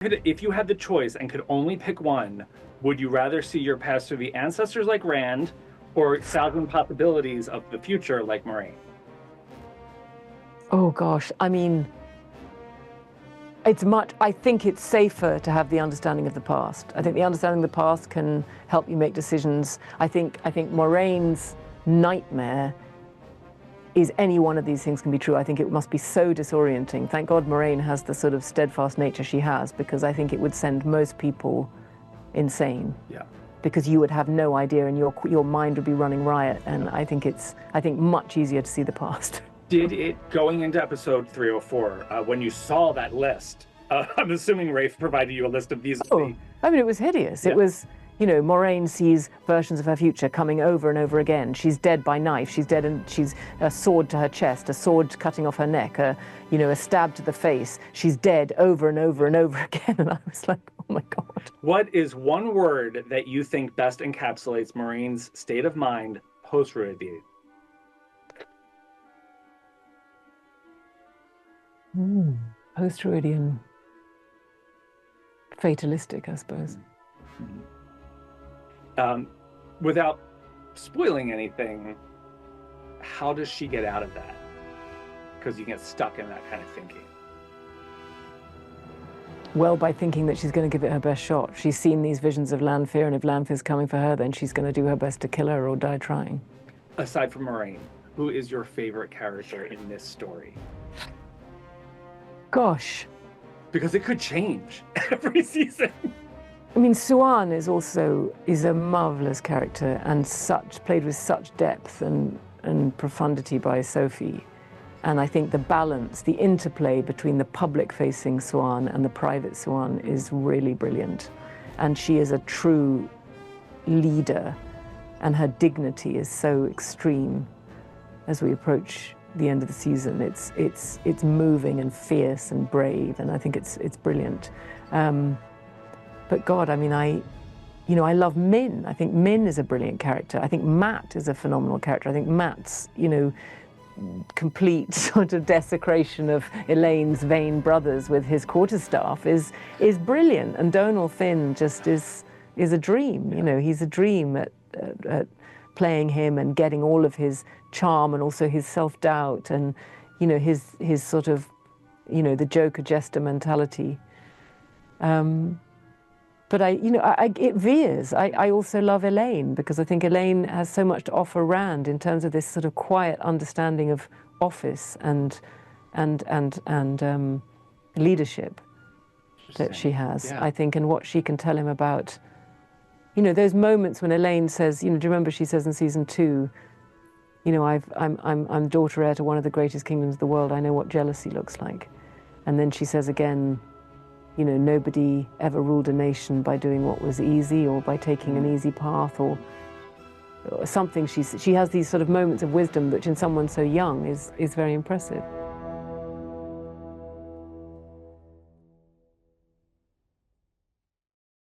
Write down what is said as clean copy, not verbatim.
If you had the choice and could only pick one, would you rather see your past through the ancestors like Rand, or thousand possibilities of the future like Moraine? Oh gosh, I mean, I think it's safer to have the understanding of the past. I think the understanding of the past can help you make decisions. I think Moraine's nightmare is any one of these things can be true. I think it must be so disorienting. Thank God Moraine has the sort of steadfast nature she has, because I think it would send most people insane. Yeah. Because you would have no idea and your mind would be running riot. And I think it's much easier to see the past. Did it, going into episode 304, when you saw that list, I'm assuming Rafe provided you a list of these. Oh, I mean, it was hideous. Yeah. It was, you know, Moraine sees versions of her future coming over and over again. She's dead by knife. She's dead, and she's a sword to her chest, a sword cutting off her neck, a stab to the face. She's dead over and over and over again. And I was like, oh my God. What is one word that you think best encapsulates Moraine's state of mind post-Ruidade? Post-Ruidian. Fatalistic, I suppose. Without spoiling anything, how does she get out of that? Because you get stuck in that kind of thinking. Well, by thinking that she's going to give it her best shot. She's seen these visions of Lanfear, and if Lanfear's coming for her, then she's going to do her best to kill her or die trying. Aside from Moraine, who is your favorite character in this story? Gosh. Because it could change every season. I mean, Siuan is a marvelous character and played with such depth and profundity by Sophie. And I think the balance, the interplay between the public-facing Siuan and the private Siuan is really brilliant. And she is a true leader, and her dignity is so extreme as we approach the end of the season. It's moving and fierce and brave, and I think it's brilliant. But God, I mean, I love Min. I think Min is a brilliant character. I think Matt is a phenomenal character. I think Matt's, complete sort of desecration of Elaine's vain brothers with his quarterstaff is brilliant. And Donal Finn just is a dream. He's a dream at playing him and getting all of his charm and also his self-doubt and, his sort of, the Joker jester mentality. But it veers. I also love Elaine, because I think Elaine has so much to offer Rand in terms of this sort of quiet understanding of office and leadership that she has, yeah. I think, and what she can tell him about, those moments when Elaine says, do you remember she says in season 2, I'm daughter heir to one of the greatest kingdoms of the world. I know what jealousy looks like. And then she says again, nobody ever ruled a nation by doing what was easy or by taking an easy path or something. She has these sort of moments of wisdom, which in someone so young is very impressive.